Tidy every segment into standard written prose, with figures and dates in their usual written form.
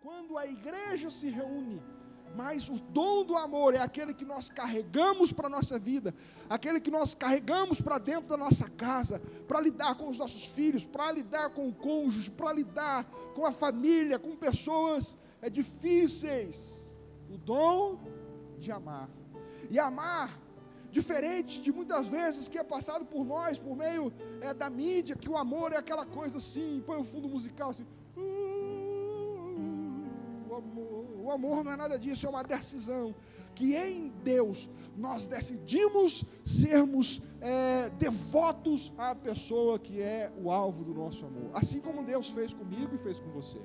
quando a igreja se reúne, mas o dom do amor é aquele que nós carregamos para a nossa vida, aquele que nós carregamos para dentro da nossa casa, para lidar com os nossos filhos, para lidar com o cônjuge, para lidar com a família, com pessoas difíceis. O dom de amar. E amar, diferente de muitas vezes que é passado por nós, por meio da mídia, que o amor é aquela coisa assim, põe o fundo musical assim, o amor não é nada disso, é uma decisão, que em Deus nós decidimos sermos devotos à pessoa que é o alvo do nosso amor, assim como Deus fez comigo e fez com você.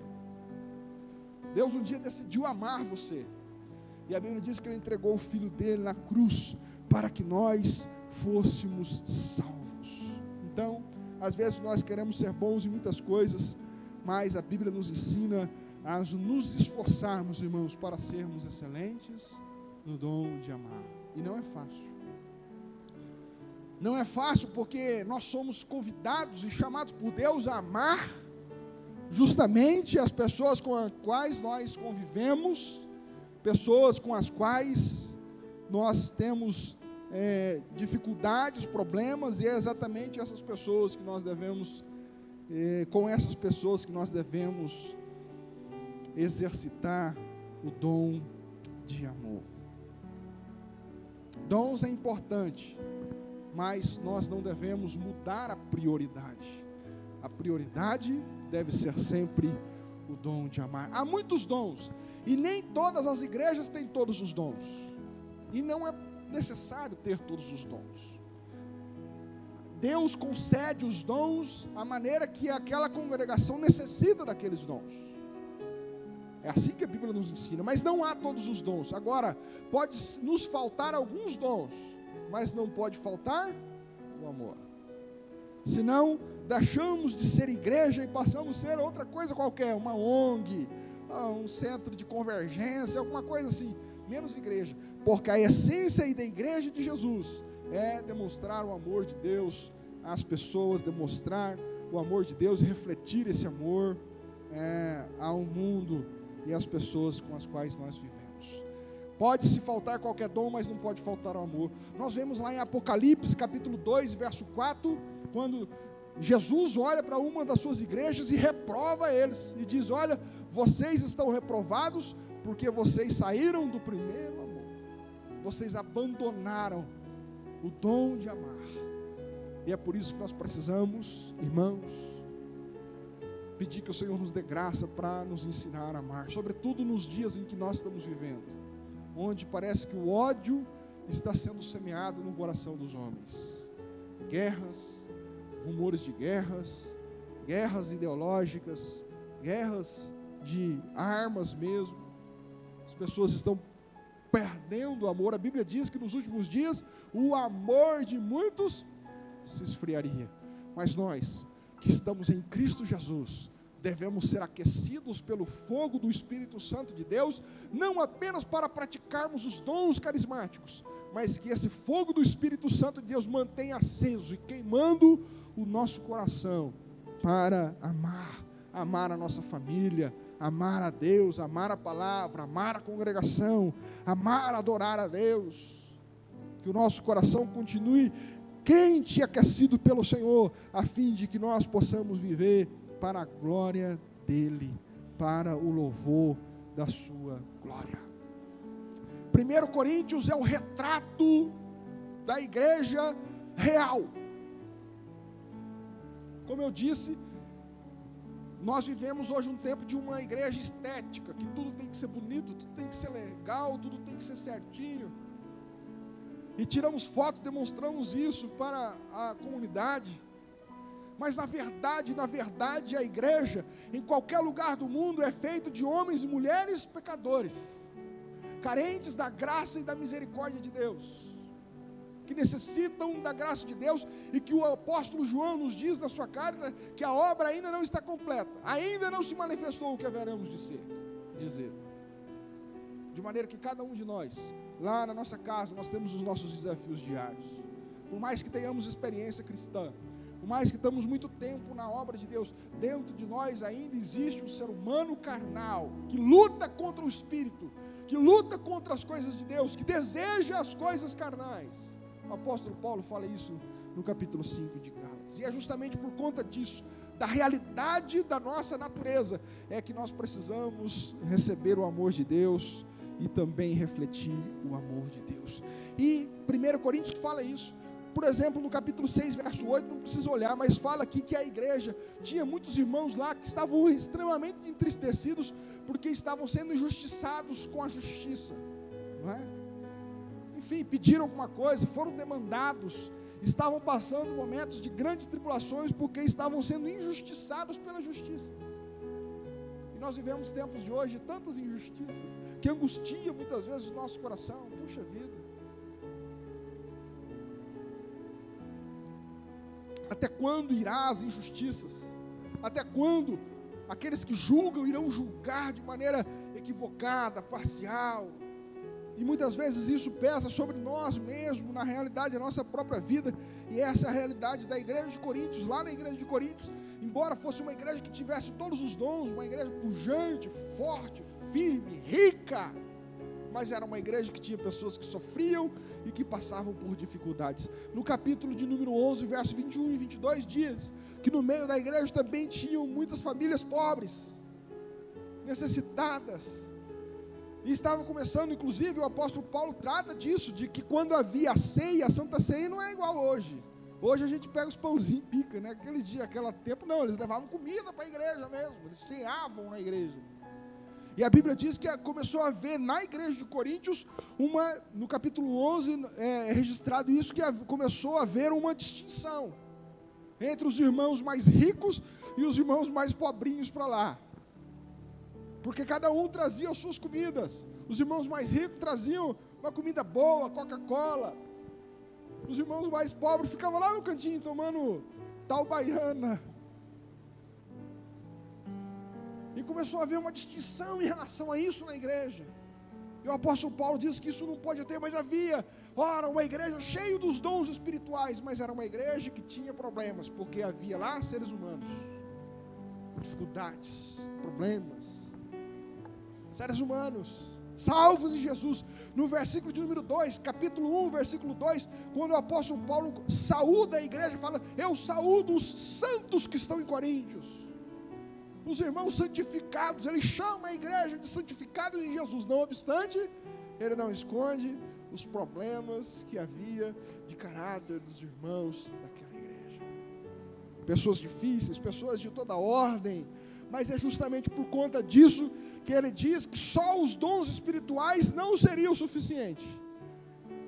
Deus um dia decidiu amar você, e a Bíblia diz que Ele entregou o Filho dele na cruz, para que nós fôssemos salvos. Então, às vezes nós queremos ser bons em muitas coisas, mas a Bíblia nos ensina a nos esforçarmos, irmãos, para sermos excelentes no dom de amar. E não é fácil. Não é fácil porque nós somos convidados e chamados por Deus a amar justamente as pessoas com as quais nós convivemos, pessoas com as quais nós temos dificuldades, problemas, e é exatamente essas pessoas que nós devemos, com essas pessoas que nós devemos exercitar o dom de amor. Dons é importante, mas nós não devemos mudar a prioridade. A prioridade deve ser sempre o dom de amar. Há muitos dons, e nem todas as igrejas têm todos os dons, e não é necessário ter todos os dons. Deus concede os dons à maneira que aquela congregação necessita daqueles dons. É assim que a Bíblia nos ensina, mas não há todos os dons. Agora, pode nos faltar alguns dons, mas não pode faltar o amor. Senão, deixamos de ser igreja e passamos a ser outra coisa qualquer, uma ONG, um centro de convergência, alguma coisa assim, menos igreja. Porque a essência da igreja de Jesus é demonstrar o amor de Deus às pessoas, demonstrar o amor de Deus e refletir esse amor ao mundo e às pessoas com as quais nós vivemos. Pode-se faltar qualquer dom, mas não pode faltar o amor. Nós vemos lá em Apocalipse, capítulo 2, verso 4, quando Jesus olha para uma das suas igrejas e reprova eles, e diz: olha, vocês estão reprovados, porque vocês saíram do primeiro amor, vocês abandonaram o dom de amar. E é por isso que nós precisamos, irmãos, pedir que o Senhor nos dê graça para nos ensinar a amar, sobretudo nos dias em que nós estamos vivendo, onde parece que o ódio está sendo semeado no coração dos homens. Guerras, rumores de guerras, guerras ideológicas, guerras de armas mesmo. As pessoas estão perdendo o amor. A Bíblia diz que nos últimos dias o amor de muitos se esfriaria, mas nós que estamos em Cristo Jesus, devemos ser aquecidos pelo fogo do Espírito Santo de Deus, não apenas para praticarmos os dons carismáticos, mas que esse fogo do Espírito Santo de Deus mantenha aceso e queimando o nosso coração, para amar a nossa família, amar a Deus, amar a palavra, amar a congregação, amar, adorar a Deus, que o nosso coração continue quente e aquecido pelo Senhor, a fim de que nós possamos viver para a glória dEle, para o louvor da sua glória. 1 Coríntios é o retrato da igreja real. Como eu disse, nós vivemos hoje um tempo de uma igreja estética, que tudo tem que ser bonito, tudo tem que ser legal, tudo tem que ser certinho. E tiramos foto, demonstramos isso para a comunidade. Mas na verdade, a igreja, em qualquer lugar do mundo, é feita de homens e mulheres pecadores, carentes da graça e da misericórdia de Deus, que necessitam da graça de Deus, e que o apóstolo João nos diz na sua carta, que a obra ainda não está completa, ainda não se manifestou o que haveremos de dizer. De maneira que cada um de nós, lá na nossa casa, nós temos os nossos desafios diários. Por mais que tenhamos experiência cristã, por mais que estamos muito tempo na obra de Deus, dentro de nós ainda existe um ser humano carnal, que luta contra o Espírito, que luta contra as coisas de Deus, que deseja as coisas carnais. O apóstolo Paulo fala isso no capítulo 5 de Gálatas, e é justamente por conta disso, da realidade da nossa natureza, é que nós precisamos receber o amor de Deus, e também refletir o amor de Deus. E 1 Coríntios fala isso, por exemplo, no capítulo 6, verso 8, não precisa olhar, mas fala aqui que a igreja tinha muitos irmãos lá que estavam extremamente entristecidos, porque estavam sendo injustiçados com a justiça, não é? Enfim, pediram alguma coisa, foram demandados, estavam passando momentos de grandes tribulações, porque estavam sendo injustiçados pela justiça. E nós vivemos tempos de hoje tantas injustiças, que angustia muitas vezes o nosso coração. Puxa vida, até quando irá as injustiças? Até quando aqueles que julgam irão julgar de maneira equivocada, parcial? E muitas vezes isso pesa sobre nós mesmos, na realidade, a nossa própria vida. E essa é a realidade da igreja de Coríntios. Lá na igreja de Coríntios, embora fosse uma igreja que tivesse todos os dons, uma igreja pujante, forte, firme, rica, mas era uma igreja que tinha pessoas que sofriam e que passavam por dificuldades. No capítulo de número 11, verso 21 e 22, diz que no meio da igreja também tinham muitas famílias pobres, necessitadas. E estava começando, inclusive, o apóstolo Paulo trata disso, de que quando havia a ceia, a Santa Ceia não é igual hoje. Hoje a gente pega os pãozinhos e pica, né? Aqueles dias, aquele tempo, não, eles levavam comida para a igreja mesmo, eles ceavam na igreja. E a Bíblia diz que começou a haver na igreja de Coríntios, no capítulo 11, é registrado isso, que começou a haver uma distinção entre os irmãos mais ricos e os irmãos mais pobrinhos para lá. Porque cada um trazia as suas comidas. Os irmãos mais ricos traziam uma comida boa, Coca-Cola. Os irmãos mais pobres ficavam lá no cantinho tomando tal baiana. E começou a haver uma distinção em relação a isso na igreja. E o apóstolo Paulo diz que isso não pode ter, mas havia, ora, uma igreja cheia dos dons espirituais, mas era uma igreja que tinha problemas, porque havia lá seres humanos, dificuldades, problemas, seres humanos, salvos em Jesus. No versículo de número 2, capítulo 1, versículo 2, quando o apóstolo Paulo saúda a igreja, fala, eu saúdo os santos que estão em Coríntios, os irmãos santificados. Ele chama a igreja de santificados em Jesus, não obstante, ele não esconde os problemas que havia de caráter dos irmãos daquela igreja, pessoas difíceis, pessoas de toda ordem, mas é justamente por conta disso que ele diz que só os dons espirituais não seriam o suficiente.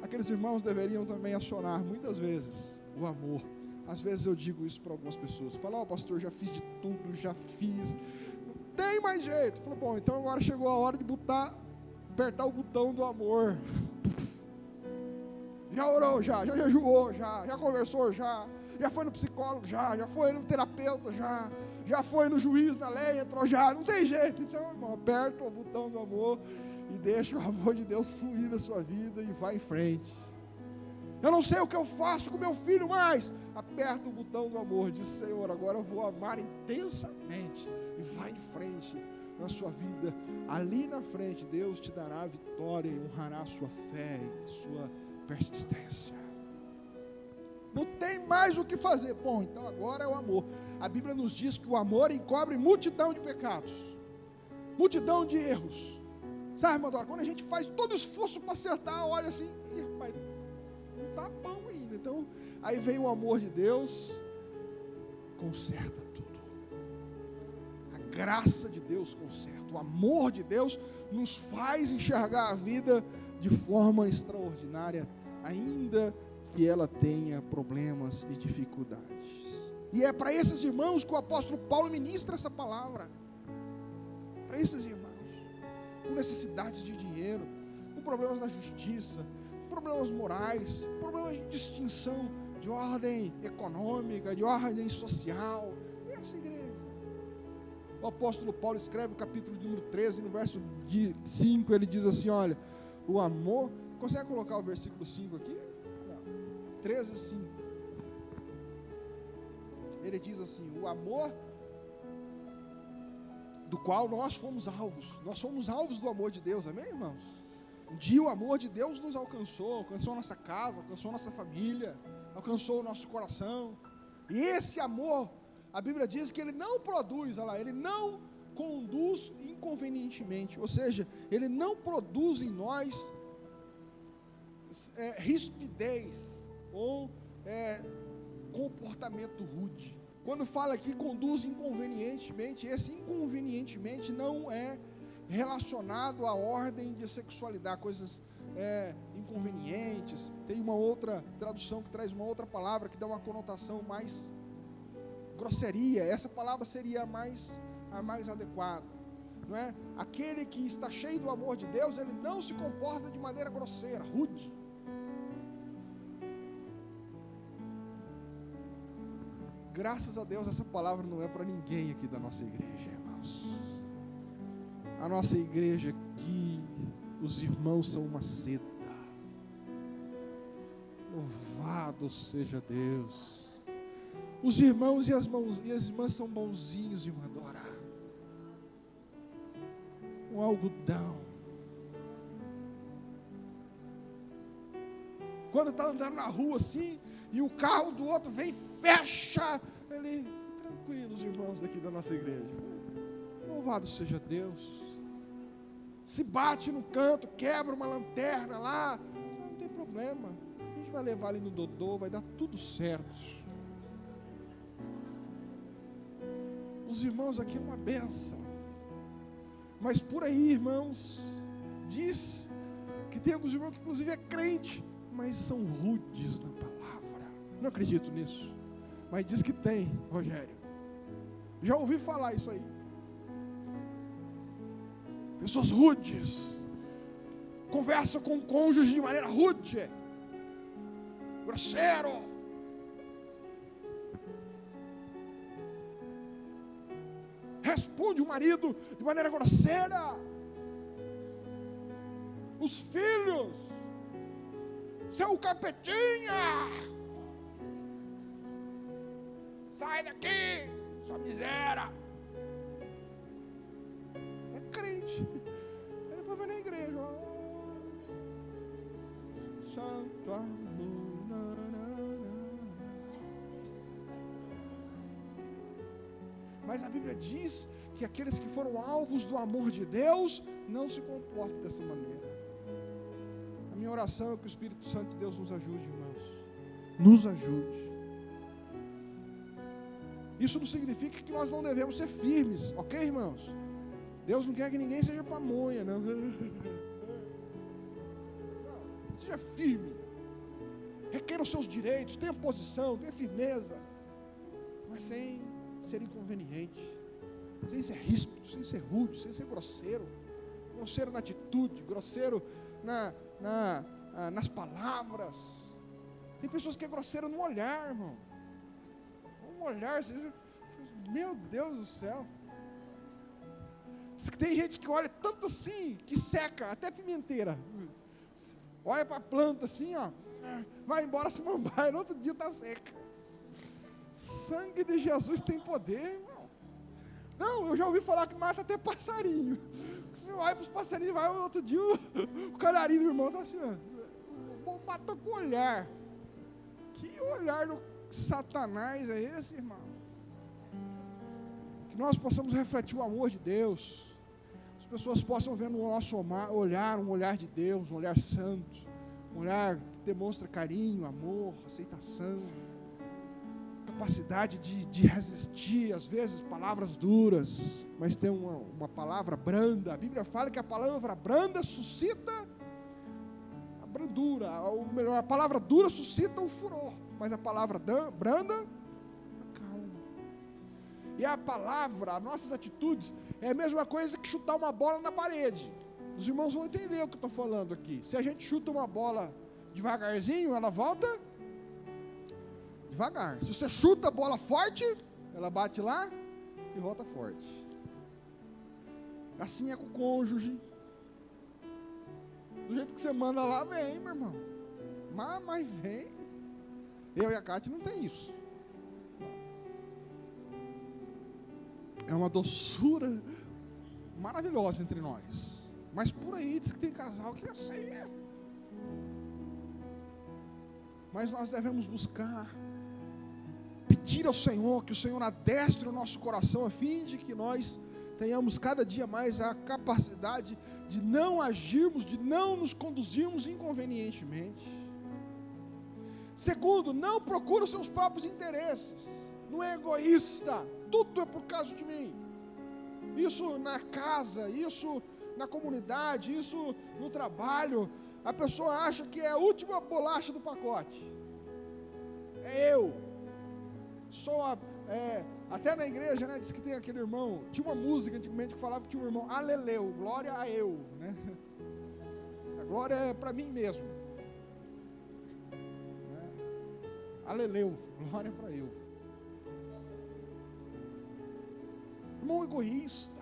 Aqueles irmãos deveriam também acionar muitas vezes o amor. Às vezes eu digo isso para algumas pessoas, falo, pastor, já fiz de tudo, já fiz, não tem mais jeito. Falo, bom, então agora chegou a hora de apertar o botão do amor. Já orou, já jejuou, já conversou, já foi no psicólogo, já foi no terapeuta, já foi no juiz, na lei, entrou já, não tem jeito. Então, irmão, aperta o botão do amor e deixa o amor de Deus fluir na sua vida e vai em frente. Eu não sei o que eu faço com meu filho, mas aperta o botão do amor, diz, Senhor, agora eu vou amar intensamente, e vai em frente na sua vida. Ali na frente Deus te dará a vitória e honrará a sua fé e a sua persistência. Não tem mais o que fazer. Bom, então agora é o amor. A Bíblia nos diz que o amor encobre multidão de pecados, multidão de erros. Sabe, irmão, quando a gente faz todo esforço para acertar, olha assim, rapaz, não está bom ainda. Então, aí vem o amor de Deus, conserta tudo. A graça de Deus conserta. O amor de Deus nos faz enxergar a vida de forma extraordinária, ainda que ela tenha problemas e dificuldades. E é para esses irmãos que o apóstolo Paulo ministra essa palavra. Para esses irmãos, com necessidades de dinheiro, com problemas na justiça, problemas morais, problemas de distinção de ordem econômica, de ordem social. Essa igreja. O apóstolo Paulo escreve o capítulo de número 13, no verso 5, ele diz assim, olha, o amor, consegue colocar o versículo 5 aqui? Não. 13, 5. ele diz assim: o amor do qual nós fomos alvos do amor de Deus, amém, irmãos? Um dia o amor de Deus nos alcançou a nossa casa, alcançou a nossa família, alcançou o nosso coração, e esse amor, a Bíblia diz que ele não produz, olha lá, ele não conduz inconvenientemente, ou seja, ele não produz em nós rispidez, ou comportamento rude. Quando fala aqui conduz inconvenientemente, esse inconvenientemente não é relacionado à ordem de sexualidade, coisas inconvenientes. Tem uma outra tradução que traz uma outra palavra que dá uma conotação mais grosseria. Essa palavra seria a mais adequada, não é? Aquele que está cheio do amor de Deus, ele não se comporta de maneira grosseira, rude. Graças a Deus, essa palavra não é para ninguém aqui da nossa igreja, irmãos. A nossa igreja aqui, os irmãos são uma seda. Louvado seja Deus. Os irmãos e as irmãs são bonzinhos, irmã Dora. Um algodão. Quando está andando na rua assim, e o carro do outro vem, fecha, ele, tranquilos, irmãos daqui da nossa igreja, louvado seja Deus. Se bate no canto, quebra uma lanterna lá, não tem problema, a gente vai levar ali no Dodô, vai dar tudo certo. Os irmãos aqui é uma bênção, mas por aí, irmãos, diz que tem alguns irmãos que inclusive é crente, mas são rudes na palavra. Não acredito nisso, mas diz que tem, Rogério. Já ouvi falar isso aí. Pessoas rudes, conversam com o cônjuge de maneira rude, grosseiro. Responde o marido de maneira grosseira. Os filhos, seu capetinha, sai daqui, sua miséria. É crente. Aí depois vai na igreja. Santo amor. Mas a Bíblia diz que aqueles que foram alvos do amor de Deus não se comportam dessa maneira. A minha oração é que o Espírito Santo de Deus nos ajude, irmãos. Nos ajude. Isso não significa que nós não devemos ser firmes, ok, irmãos? Deus não quer que ninguém seja pamonha, não. Não, seja firme. Requeira os seus direitos, tenha posição, tenha firmeza, mas sem ser inconveniente, sem ser ríspido, sem ser rude, sem ser grosseiro. Grosseiro na atitude, grosseiro nas palavras. Tem pessoas que é grosseiro no olhar, irmão. Um olhar, meu Deus do céu. Tem gente que olha tanto assim, que seca, até pimenteira. Olha para a planta assim, ó, vai embora se mambar, no outro dia está seca. Sangue de Jesus tem poder, irmão. Não, eu já ouvi falar que mata até passarinho. Você olha para os passarinhos, vai no outro dia, o canarinho do irmão está assim, ó, matou com o olhar. Que olhar do Satanás é esse, irmão? Que nós possamos refletir o amor de Deus. As pessoas possam ver no nosso olhar um olhar de Deus, um olhar santo, um olhar que demonstra carinho, amor, aceitação, capacidade de resistir, às vezes, palavras duras, mas tem uma palavra branda. A Bíblia fala que a palavra branda suscita a brandura, ou melhor, a palavra dura suscita o furor, mas a palavra branda acalma. E a palavra, as nossas atitudes, é a mesma coisa que chutar uma bola na parede. Os irmãos vão entender o que eu estou falando aqui. Se a gente chuta uma bola devagarzinho, ela volta devagar. Se você chuta a bola forte, ela bate lá e volta forte. Assim é com o cônjuge. Do jeito que você manda lá, vem, meu irmão. Mas vem. Eu e a Cátia não tem isso. é uma doçura maravilhosa entre nós. Mas por aí diz que tem casal que é assim. Mas nós devemos buscar, pedir ao Senhor, que o Senhor adestre o nosso coração, a fim de que nós tenhamos cada dia mais a capacidade de não agirmos, de não nos conduzirmos inconvenientemente. Segundo, não procura os seus próprios interesses, não é egoísta, tudo é por causa de mim. Isso na casa, isso na comunidade, isso no trabalho, a pessoa acha que é a última bolacha do pacote. É eu. Até na igreja, né, diz que tem aquele irmão, tinha uma música antigamente que falava que tinha um irmão, aleleu, glória a eu, né? A glória é para mim mesmo, né? Aleleu, glória para eu. Irmão egoísta,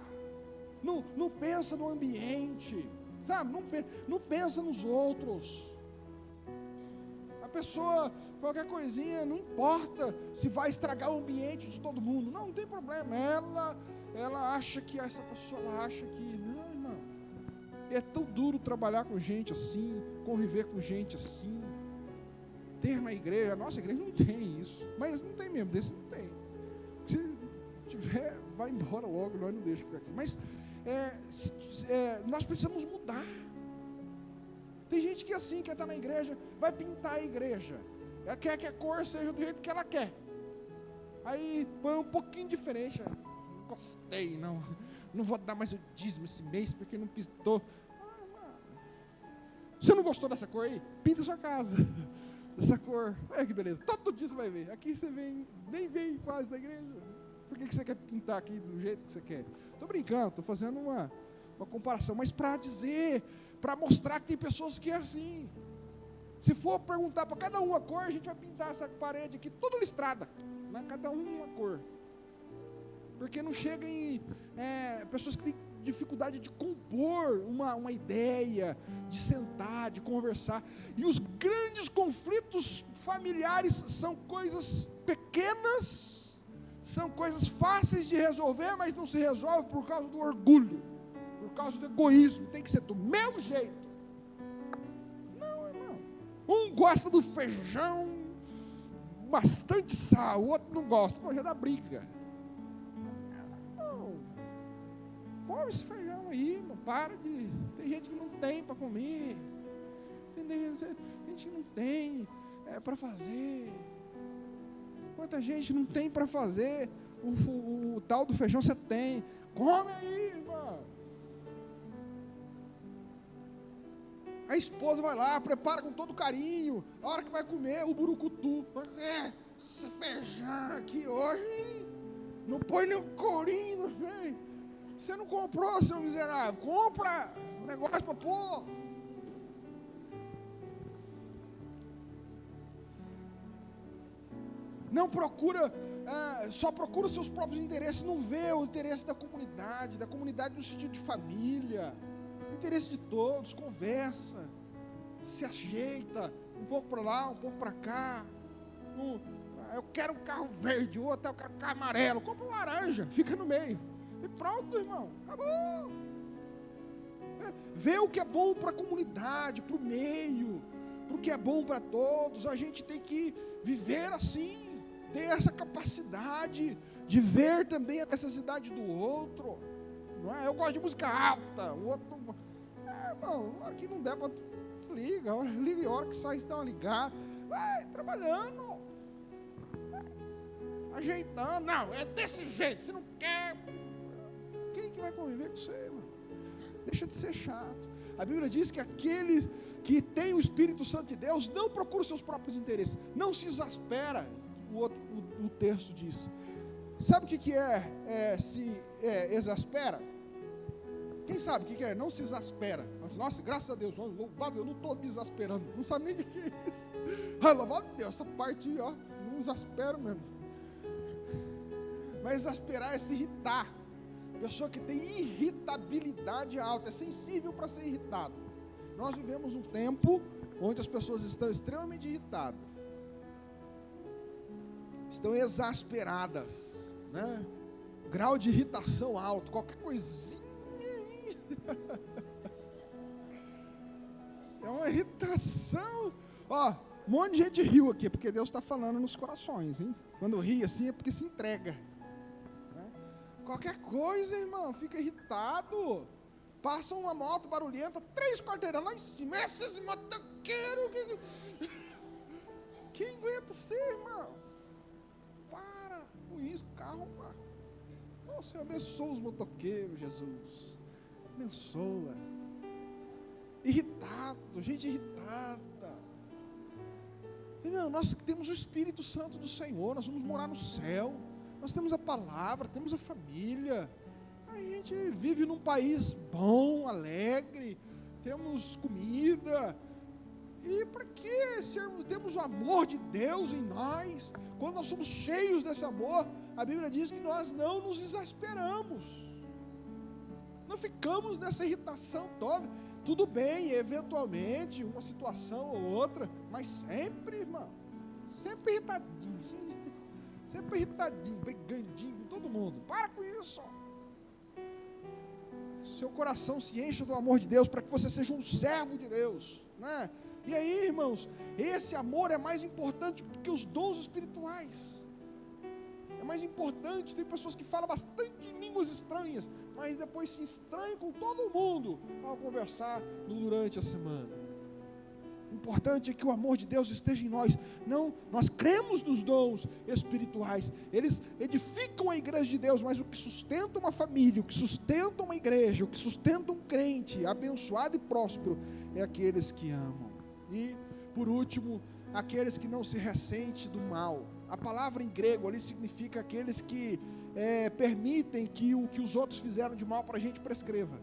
não pensa no ambiente, sabe? Não pensa nos outros. A pessoa, qualquer coisinha, não importa se vai estragar o ambiente de todo mundo, não tem problema. Ela acha que essa pessoa, ela acha que, não, irmão, é tão duro trabalhar com gente assim, conviver com gente assim, ter na igreja. A nossa igreja não tem isso, mas não tem mesmo, desse não tem. Se tiver, vai embora logo, nós não deixamos ficar aqui. Mas nós precisamos mudar. Tem gente que assim, quer estar na igreja, vai pintar a igreja, ela quer que a cor seja do jeito que ela quer, aí põe um pouquinho diferente, não gostei, não vou dar mais o dízimo esse mês, porque não pintou. Você não gostou dessa cor aí? Pinta a sua casa, dessa cor, olha que beleza, todo dia você vai ver, aqui você nem vem quase da igreja, por que você quer pintar aqui do jeito que você quer? Estou brincando, estou fazendo uma comparação, mas para dizer, para mostrar que tem pessoas que é assim. Se for perguntar para cada um a cor, a gente vai pintar essa parede aqui toda listrada, né? Cada um uma cor, porque não chega em pessoas que têm dificuldade de compor uma ideia, de sentar, de conversar. E os grandes conflitos familiares são coisas pequenas, são coisas fáceis de resolver, mas não se resolve por causa do orgulho, por causa do egoísmo. Tem que ser do meu jeito. Não, irmão. Um gosta do feijão bastante sal, o outro não gosta. Pô, já dá briga. Não. Come esse feijão aí, não para de... Tem gente que não tem para comer. Tem gente que não tem para fazer. Quanta gente não tem para fazer o tal do feijão, você tem. Come aí, irmão. A esposa vai lá, prepara com todo carinho. A hora que vai comer, o burucutu. Esse feijão aqui hoje, não põe nem o corinho, né? Você não comprou, seu miserável. Compra um negócio para pôr. Não procura, só procura os seus próprios interesses, não vê o interesse da comunidade no sentido de família, o interesse de todos. Conversa, se ajeita, um pouco para lá, um pouco para cá. Eu quero um carro verde, o outro eu quero um carro amarelo, compra um laranja, fica no meio, e pronto, irmão, acabou. Vê o que é bom para a comunidade, para o meio, para o que é bom para todos. A gente tem que viver assim, ter essa capacidade de ver também a necessidade do outro, não é? Eu gosto de música alta, o outro irmão, a hora que não der para liga a hora que sai, dá uma ligada, vai trabalhando, ajeitando. Não, é desse jeito, você não quer, quem que vai conviver com você, irmão? Deixa de ser chato. A Bíblia diz que aqueles que têm o Espírito Santo de Deus não procuram seus próprios interesses, não se exaspera. O texto diz. Sabe o que se exaspera? Quem sabe o que é? Não se exaspera. Mas, nossa, graças a Deus, louvado, eu não estou me exasperando. Não sabe nem o que é isso. Louvado a Deus, essa parte aí, não exaspero mesmo. Mas exasperar é se irritar. Pessoa que tem irritabilidade alta, é sensível para ser irritado. Nós vivemos um tempo onde as pessoas estão extremamente irritadas, estão exasperadas, né? grau de irritação alto, qualquer coisinha aí. É uma irritação. Ó, um monte de gente riu aqui, porque Deus está falando nos corações, hein? Quando ri assim é porque se entrega, né? Qualquer coisa, irmão, fica irritado. Passa uma moto barulhenta, 3 quarteirão lá em cima. Esses motoqueiros. Quem aguenta ser, irmão? Para com isso, carro, mano. Você abençoa os motoqueiros, Jesus. Abençoa. Irritado, gente irritada. Irmão, nós temos o Espírito Santo do Senhor, nós vamos morar no céu. Nós temos a palavra, temos a família. A gente vive num país bom, alegre, temos comida. E para que temos o amor de Deus em nós? Quando nós somos cheios desse amor, a Bíblia diz que nós não nos exasperamos. Não ficamos nessa irritação toda. Tudo bem, eventualmente, uma situação ou outra, mas sempre, irmão, sempre irritadinho, brigandinho com todo mundo. Para com isso. Seu coração se encha do amor de Deus para que você seja um servo de Deus, né? E aí, irmãos, esse amor é mais importante do que os dons espirituais. É mais importante. Tem pessoas que falam bastante em línguas estranhas, mas depois se estranham com todo mundo ao conversar durante a semana. O importante é que o amor de Deus esteja em nós. Não, nós cremos nos dons espirituais. Eles edificam a igreja de Deus, mas o que sustenta uma família, o que sustenta uma igreja, o que sustenta um crente abençoado e próspero é aqueles que amam. E, por último, aqueles que não se ressentem do mal. A palavra em grego ali significa aqueles que permitem que o que os outros fizeram de mal para a gente prescreva.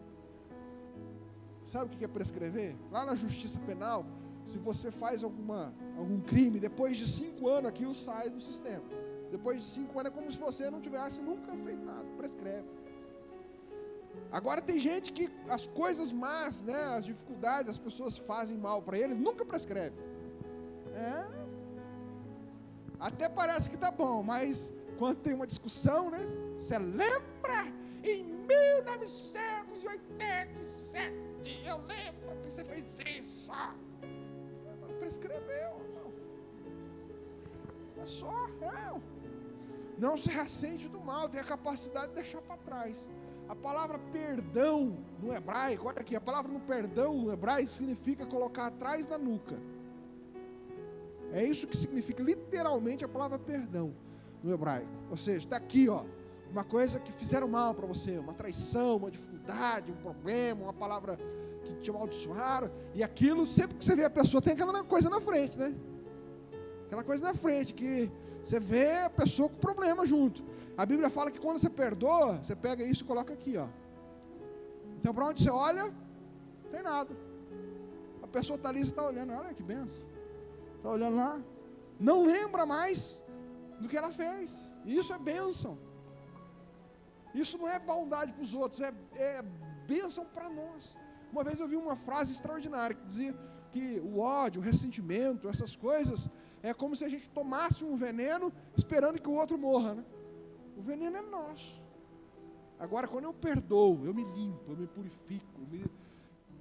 Sabe o que é prescrever? Lá na justiça penal, se você faz algum crime, depois de 5 anos aquilo sai do sistema. Depois de 5 anos é como se você não tivesse nunca feito nada, prescreve. Agora tem gente que as coisas más, né, as dificuldades, as pessoas fazem mal para ele, nunca prescreve. Até parece que tá bom, mas quando tem uma discussão, né, você lembra em 1987, eu lembro que você fez isso. Prescreveu, não. É só, não se ressente do mal, tem a capacidade de deixar para trás. A palavra perdão no hebraico, olha aqui, a palavra no perdão no hebraico significa colocar atrás da nuca. É isso que significa literalmente a palavra perdão no hebraico. Ou seja, está aqui, ó, uma coisa que fizeram mal para você, uma traição, uma dificuldade, um problema, uma palavra que te amaldiçoaram, e aquilo, sempre que você vê a pessoa, tem aquela coisa na frente, né? Aquela coisa na frente, que você vê a pessoa com problema junto. A Bíblia fala que quando você perdoa, você pega isso e coloca aqui, ó. Então, para onde você olha, não tem nada. A pessoa está ali, você está olhando, olha que benção. Está olhando lá, não lembra mais do que ela fez. E isso é bênção. Isso não é bondade para os outros, é bênção para nós. Uma vez eu vi uma frase extraordinária que dizia que o ódio, o ressentimento, essas coisas, é como se a gente tomasse um veneno esperando que o outro morra, né? O veneno é nosso. Agora, quando eu perdoo, eu me limpo, eu me purifico, eu me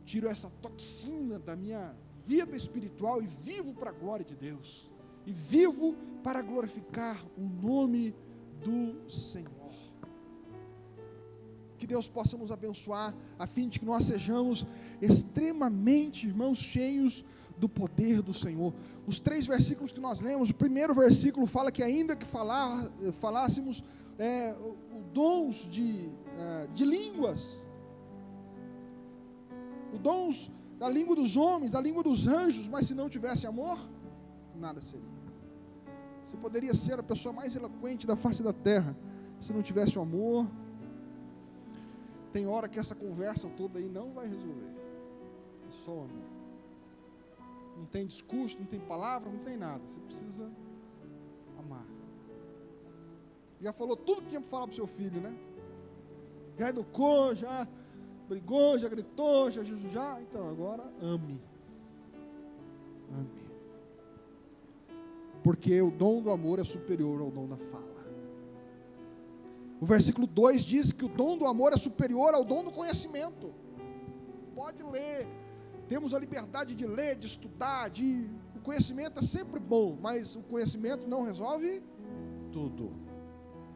tiro essa toxina da minha vida espiritual e vivo para a glória de Deus. E vivo para glorificar o nome do Senhor. Que Deus possa nos abençoar, a fim de que nós sejamos extremamente, irmãos, cheios do poder do Senhor. Os 3 versículos que nós lemos, o primeiro versículo fala que ainda que falássemos dons de línguas, os dons da língua dos homens, da língua dos anjos, mas se não tivesse amor, nada seria. Você poderia ser a pessoa mais eloquente da face da terra, se não tivesse o amor. Tem hora que essa conversa toda aí não vai resolver. É só o amor. Não tem discurso, não tem palavra, não tem nada. Você precisa amar. Já falou tudo que tinha para falar para o seu filho, né? Já educou, já brigou, já gritou, já. Então agora ame. Ame. Porque o dom do amor é superior ao dom da fala. O versículo 2 diz que o dom do amor é superior ao dom do conhecimento. Pode ler, temos a liberdade de ler, de estudar, o conhecimento é sempre bom, mas o conhecimento não resolve tudo.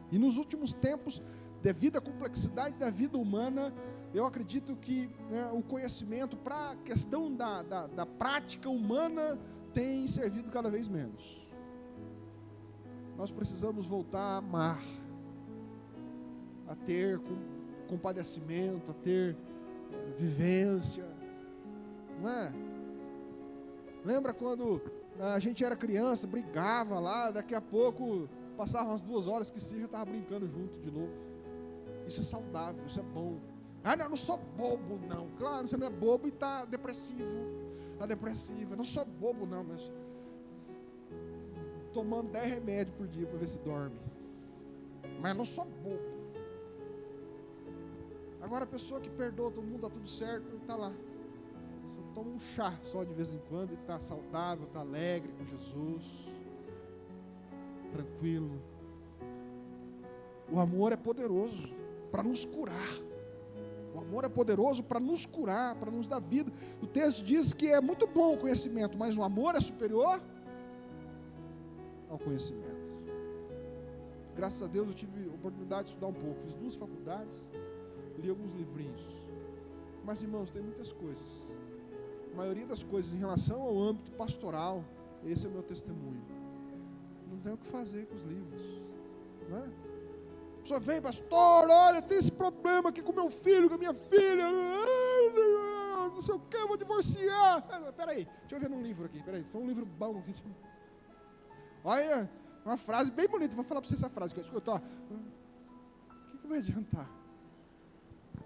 E nos últimos tempos, devido à complexidade da vida humana, eu acredito que o conhecimento para a questão da prática humana tem servido cada vez menos. Nós precisamos voltar a amar, a ter compadecimento, a ter vivência, não é? Lembra quando a gente era criança, brigava lá, daqui a pouco passavam umas 2 horas que já estava brincando junto de novo. Isso é saudável, isso é bom. Não sou bobo não. Claro, você não é bobo e está depressivo, está depressiva. Não sou bobo não, mas tomando 10 remédios por dia para ver se dorme. Mas não sou bobo. Agora a pessoa que perdoa todo mundo, está tudo certo, está lá. Só toma um chá só de vez em quando e está saudável, está alegre com Jesus. Tranquilo. O amor é poderoso para nos curar. O amor é poderoso para nos curar, para nos dar vida. O texto diz que é muito bom o conhecimento, mas o amor é superior ao conhecimento. Graças a Deus eu tive a oportunidade de estudar um pouco. Fiz 2 faculdades, li alguns livrinhos. Mas, irmãos, tem muitas coisas. A maioria das coisas em relação ao âmbito pastoral, esse é o meu testemunho. Não tem o que fazer com os livros, não é? A pessoa vem, pastor, olha, tem esse problema aqui com meu filho, com a minha filha, não sei o que, eu vou divorciar. Peraí, deixa eu ver num livro aqui, peraí, tem um livro bom aqui. Olha, uma frase bem bonita, vou falar para você essa frase que eu escuto, ó. O que vai adiantar?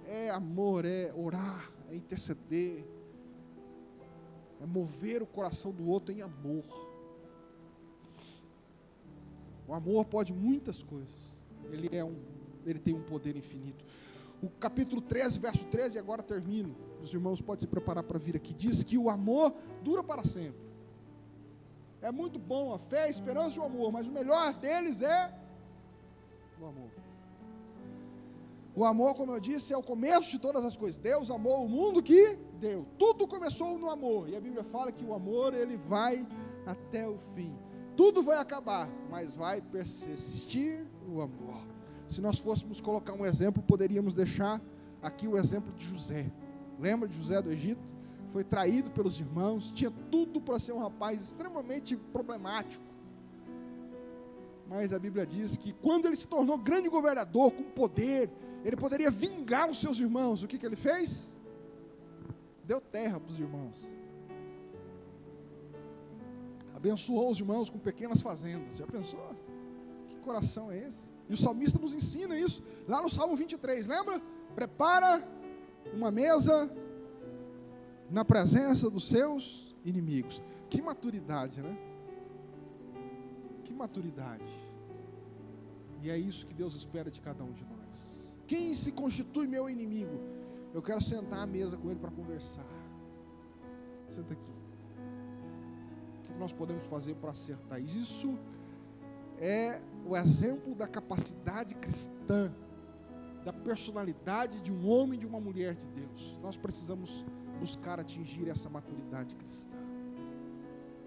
É amor, é orar, é interceder, é mover o coração do outro em amor. O amor pode muitas coisas. Ele tem um poder infinito. O capítulo 13, verso 13, agora termino. Os irmãos podem se preparar para vir aqui. Diz que o amor dura para sempre. É muito bom a fé, a esperança e o amor, mas o melhor deles é o amor. O amor, como eu disse, é o começo de todas as coisas. Deus amou o mundo que deu. Tudo começou no amor. E a Bíblia fala que o amor, ele vai até o fim. Tudo vai acabar, mas vai persistir o amor. Se nós fôssemos colocar um exemplo, poderíamos deixar aqui o exemplo de José. Lembra de José do Egito? Foi traído pelos irmãos, tinha tudo para ser um rapaz extremamente problemático. Mas a Bíblia diz que quando ele se tornou grande governador, com poder, ele poderia vingar os seus irmãos. O que ele fez? Deu terra para os irmãos. Abençoou os irmãos com pequenas fazendas. Já pensou? Que coração é esse? E o salmista nos ensina isso, lá no Salmo 23, lembra? Prepara uma mesa na presença dos seus inimigos. Que maturidade, né? Que maturidade. E é isso que Deus espera de cada um de nós. Quem se constitui meu inimigo? Eu quero sentar à mesa com ele para conversar. Senta aqui. O que nós podemos fazer para acertar isso? Isso é o exemplo da capacidade cristã, da personalidade de um homem e de uma mulher de Deus. Nós precisamos buscar atingir essa maturidade cristã.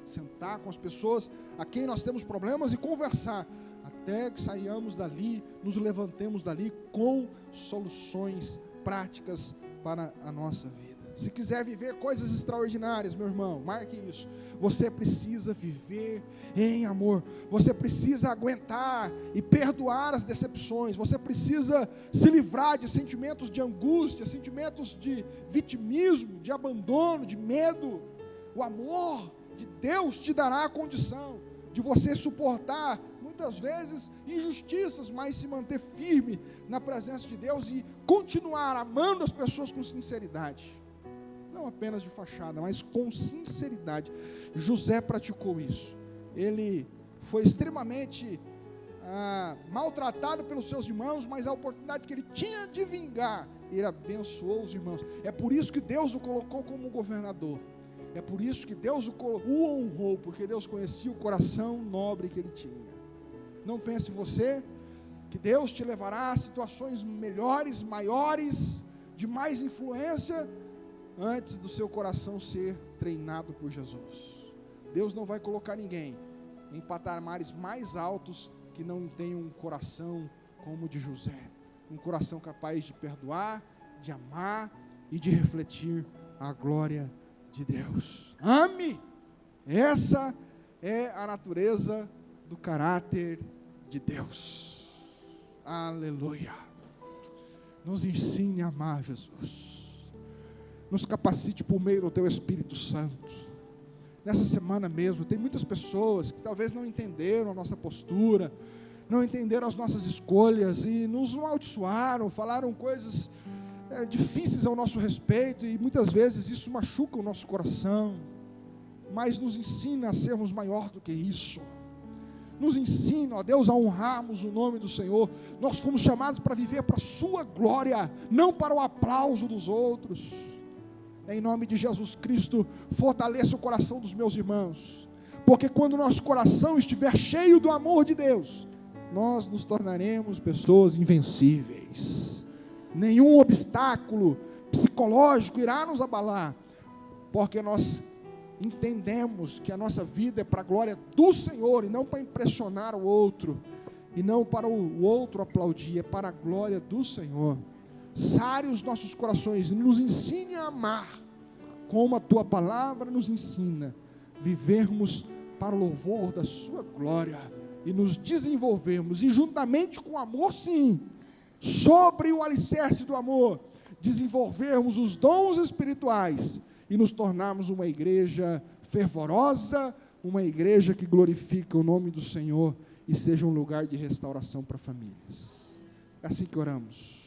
Sentar com as pessoas a quem nós temos problemas e conversar, até que saiamos dali, nos levantemos dali com soluções práticas para a nossa vida. Se quiser viver coisas extraordinárias, meu irmão, marque isso. Você precisa viver em amor. Você precisa aguentar e perdoar as decepções. Você precisa se livrar de sentimentos de angústia, sentimentos de vitimismo, de abandono, de medo. O amor de Deus te dará a condição de você suportar, muitas vezes, injustiças, mas se manter firme na presença de Deus e continuar amando as pessoas com sinceridade. Não apenas de fachada, mas com sinceridade. José praticou isso. Ele foi extremamente maltratado pelos seus irmãos, mas a oportunidade que ele tinha de vingar, ele abençoou os irmãos. É por isso que Deus o colocou como governador. É por isso que Deus o honrou, porque Deus conhecia o coração nobre que ele tinha. Não pense você que Deus te levará a situações melhores, maiores, de mais influência, antes do seu coração ser treinado por Jesus. Deus não vai colocar ninguém em patamares mais altos que não tenham um coração como o de José, um coração capaz de perdoar, de amar e de refletir a glória de Deus. Ame! Essa é a natureza do caráter de Deus. Aleluia! Nos ensine a amar, Jesus. Nos capacite por meio do Teu Espírito Santo. Nessa semana mesmo, tem muitas pessoas que talvez não entenderam a nossa postura, não entenderam as nossas escolhas e nos amaldiçoaram, falaram coisas difíceis ao nosso respeito, e muitas vezes isso machuca o nosso coração, mas nos ensina a sermos maior do que isso. Nos ensina, ó Deus, a honrarmos o nome do Senhor. Nós fomos chamados para viver para a sua glória, não para o aplauso dos outros. Em nome de Jesus Cristo, fortaleça o coração dos meus irmãos, porque quando o nosso coração estiver cheio do amor de Deus, nós nos tornaremos pessoas invencíveis. Nenhum obstáculo psicológico irá nos abalar, porque nós entendemos que a nossa vida é para a glória do Senhor, e não para impressionar o outro, e não para o outro aplaudir, é para a glória do Senhor. Sare os nossos corações e nos ensine a amar, como a Tua palavra nos ensina, vivermos para o louvor da Sua glória, e nos desenvolvermos, e juntamente com o amor, sim, sobre o alicerce do amor, desenvolvermos os dons espirituais, e nos tornarmos uma igreja fervorosa, uma igreja que glorifica o nome do Senhor, e seja um lugar de restauração para famílias. É assim que oramos.